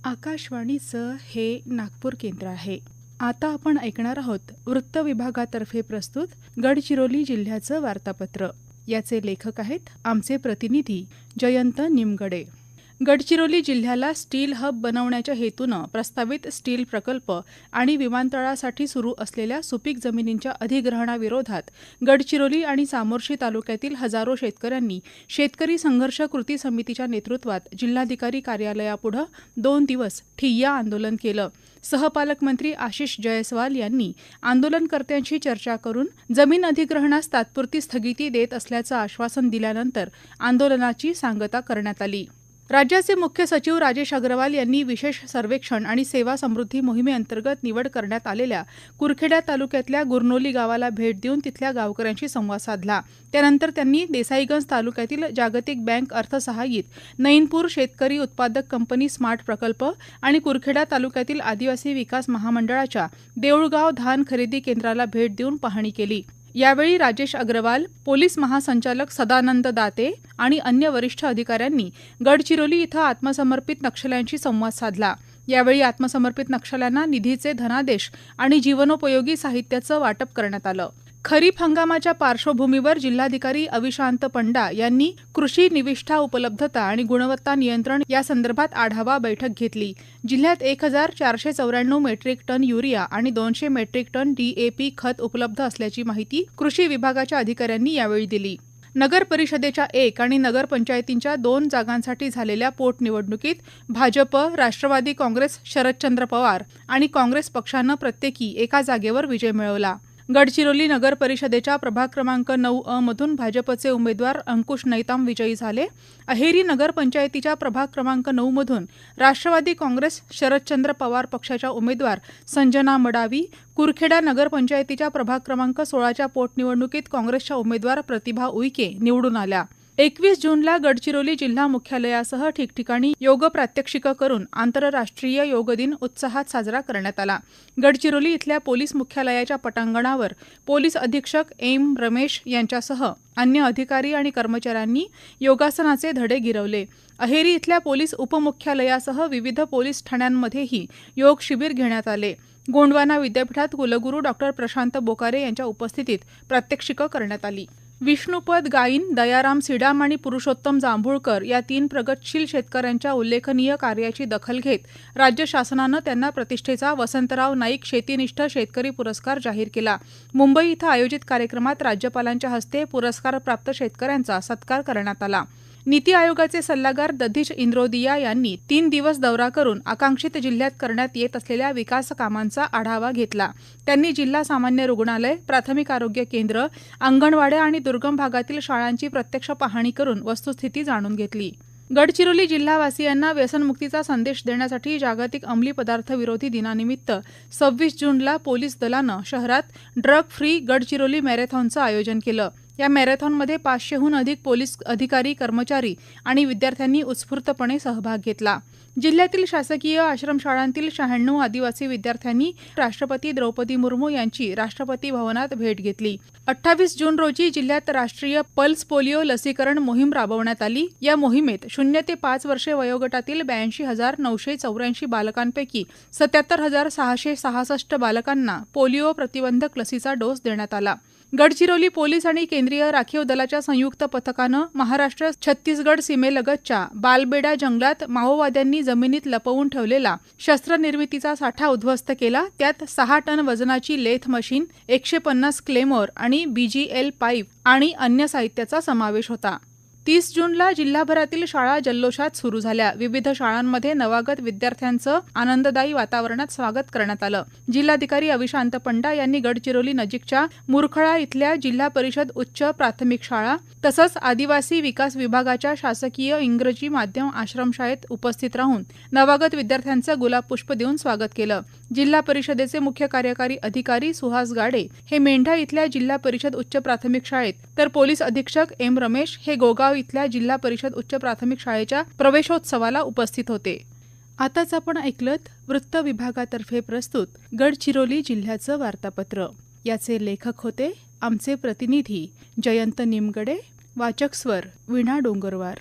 आकाशवाणीचं हे नागपूर केंद्र आहे. आता आपण ऐकणार आहोत वृत्त विभागातर्फे प्रस्तुत गडचिरोली जिल्ह्याचं वार्तापत्र. याचे लेखक आहेत आमचे प्रतिनिधी जयंत निमगडे. गडचिरोली जिल्ह्याला स्टील हब बनवण्याच्या हेतूनं प्रस्तावित स्टील प्रकल्प आणि विमानतळासाठी सुरू असलेल्या सुपीक जमिनींच्या अधिग्रहणाविरोधात गडचिरोली आणि चामोर्शी तालुक्यातील हजारो शेतकऱ्यांनी शेतकरी संघर्ष कृती समितीच्या नेतृत्वात जिल्हाधिकारी कार्यालयापुढे 2 दिवस ठिय्या आंदोलन केलं. सहपालकमंत्री आशिष जयस्वाल यांनी आंदोलनकर्त्यांशी चर्चा करून जमीन अधिग्रहणास तात्पुरती स्थगिती देत असल्याचं आश्वासन दिल्यानंतर आंदोलनाची सांगता करण्यात आली. राज्याचे मुख्य सचिव राजेश अग्रवाल यांनी विशेष सर्वेक्षण आणि सेवा समृद्धी मोहिमेअंतर्गत निवड करण्यात आलेल्या कुरखेडा तालुक्यातल्या गुरनोली गावाला भेट देऊन तिथल्या गावकऱ्यांशी संवाद साधला. त्यानंतर त्यांनी देसाईगंज तालुक्यातील जागतिक बँक अर्थसहाय्यित नईनपूर शेतकरी उत्पादक कंपनी स्मार्ट प्रकल्प आणि कुरखेडा तालुक्यातील आदिवासी विकास महामंडळाच्या देऊळगाव धान खरेदी केंद्राला भेट देऊन पाहणी केली. यावेळी राजेश अग्रवाल, पोलीस महासंचालक सदानंद दाते आणि अन्य वरिष्ठ अधिकाऱ्यांनी गडचिरोली इथं आत्मसमर्पित नक्षल्यांशी संवाद साधला. यावेळी आत्मसमर्पित नक्षल्यांना निधीचे धनादेश आणि जीवनोपयोगी साहित्याचं वाटप करण्यात आलं. खरीप हंगामाच्या पार्श्वभूमीवर जिल्हाधिकारी अविशांत पंडा यांनी कृषी निविष्ठा उपलब्धता आणि गुणवत्ता नियंत्रण यासंदर्भात आढावा बैठक घेतली. जिल्ह्यात 1494 मेट्रिक टन युरिया आणि 200 मेट्रिक टन DAP खत उपलब्ध असल्याची माहिती कृषी विभागाच्या अधिकाऱ्यांनी यावेळी दिली. नगर परिषदेच्या 1 आणि नगरपंचायतींच्या 2 जागांसाठी झालेल्या पोटनिवडणुकीत भाजप, राष्ट्रवादी काँग्रेस, शरदचंद्र पवार आणि काँग्रेस पक्षानं प्रत्येकी एका जागेवर विजय मिळवला. गडचिरोली नगर परिषदेच्या प्रभाग क्रमांक 9 मधून भाजपचे उमेदवार अंकुश नैताम विजयी झाले. अहेरी नगर पंचायतीच्या प्रभाग क्रमांक 9 मधून राष्ट्रवादी काँग्रेस शरदचंद्र पवार पक्षाच्या उमेदवार संजना मडावी, कुरखेडा नगर पंचायतीच्या प्रभाग क्रमांक 16च्या पोटनिवडणुकीत काँग्रेसच्या उमेदवार प्रतिभा उईके निवडून आल्या. 21 जूनला गडचिरोली जिल्हा मुख्यालयासह ठिकठिकाणी योग प्रात्यक्षिकं करून आंतरराष्ट्रीय योग दिन उत्साहात साजरा करण्यात आला. गडचिरोली इथल्या पोलीस मुख्यालयाच्या पटांगणावर पोलीस अधीक्षक एम रमेश यांच्यासह अन्य अधिकारी आणि कर्मचाऱ्यांनी योगासनाचे धडे गिरवले. अहेरी इथल्या पोलीस उपमुख्यालयासह विविध पोलीस ठाण्यांमध्येही योग शिबिर घेण्यात आले. गोंडवाना विद्यापीठात कुलगुरू डॉ. प्रशांत बोकारे यांच्या उपस्थितीत प्रात्यक्षिकं करण्यात आली. विष्णुपद गाईन, दयाराम सिडाम आणि पुरुषोत्तम जांभूळकर या 3 प्रगतशील शेतकऱ्यांच्या उल्लेखनीय कार्याची दखल घेत राज्य शासनानं त्यांना प्रतिष्ठेचा वसंतराव नाईक शेतीनिष्ठ शेतकरी पुरस्कार जाहीर केला. मुंबई इथं आयोजित कार्यक्रमात राज्यपालांच्या हस्ते पुरस्कारप्राप्त शेतकऱ्यांचा सत्कार करण्यात आला. नीती आयोगाचे सल्लागार दधीश इंद्रोदिया यांनी 3 दिवस दौरा करून आकांक्षित जिल्ह्यात करण्यात येत असलेल्या विकास कामांचा आढावा घेतला. त्यांनी जिल्हा सामान्य रुग्णालय, प्राथमिक आरोग्य केंद्र, अंगणवाड्या आणि दुर्गम भागातील शाळांची प्रत्यक्ष पाहणी करून वस्तुस्थिती जाणून घेतली. गडचिरोली जिल्हावासियांना व्यसनमुक्तीचा संदेश देण्यासाठी जागतिक अंमली पदार्थ विरोधी दिनानिमित्त 26 जूनला पोलीस दलानं शहरात ड्रग फ्री गडचिरोली मॅरेथॉनचं आयोजन केलं. या मॅरेथॉनमध्ये 500हून अधिक पोलीस अधिकारी, कर्मचारी आणि विद्यार्थ्यांनी उत्स्फूर्तपणे सहभाग घेतला. जिल्ह्यातील शासकीय आश्रमशाळांतील 96 आदिवासी विद्यार्थ्यांनी राष्ट्रपती द्रौपदी मुर्मू यांची राष्ट्रपती भवनात भेट घेतली. 28 जून रोजी जिल्ह्यात राष्ट्रीय पल्स पोलिओ लसीकरण मोहीम राबवण्यात आली. या मोहिमेत 0 ते 5 वर्षे वयोगटातील 82,984 बालकांपैकी 77,666 बालकांना पोलिओ प्रतिबंधक लसीचा डोस देण्यात आला. गडचिरोली पोलीस आणि केंद्रीय राखीव दलाच्या संयुक्त पथकानं महाराष्ट्र छत्तीसगड सीमेलगतच्या बालबेडा जंगलात माओवाद्यांनी जमिनीत लपवून ठेवलेला शस्त्रनिर्मितीचा साठा उद्ध्वस्त केला. त्यात 6 टन वजनाची लेथ मशीन, 150 क्लेमोर आणि BGL पाईप आणि अन्य साहित्याचा समावेश होता. 30 जूनला जिल्हाभरातील शाळा जल्लोषात सुरू झाल्या. विविध शाळांमध्ये नवागत विद्यार्थ्यांचं आनंददायी वातावरणात स्वागत करण्यात आलं. जिल्हाधिकारी अविशांत पंडा यांनी गडचिरोली नजीकच्या मुरखळा इथल्या जिल्हा परिषद उच्च प्राथमिक शाळा तसंच आदिवासी विकास विभागाच्या शासकीय इंग्रजी माध्यम आश्रमशाळेत उपस्थित राहून नवागत विद्यार्थ्यांचं गुलाबपुष्प देऊन स्वागत केलं. जिल्हा परिषदेचे मुख्य कार्यकारी अधिकारी सुहास गाडे हे मेंढा इथल्या जिल्हा परिषद उच्च प्राथमिक शाळेत तर पोलीस अधीक्षक एम रमेश हे गोगाव इथल्या जिल्हा परिषद उच्च प्राथमिक शाळेच्या प्रवेशोत्सवाला उपस्थित होते. आताच आपण ऐकलत वृत्त विभागातर्फे प्रस्तुत गडचिरोली जिल्ह्याचं वार्तापत्र. याचे लेखक होते आमचे प्रतिनिधी जयंत निमगडे. वाचक स्वर वीणा डोंगरवार.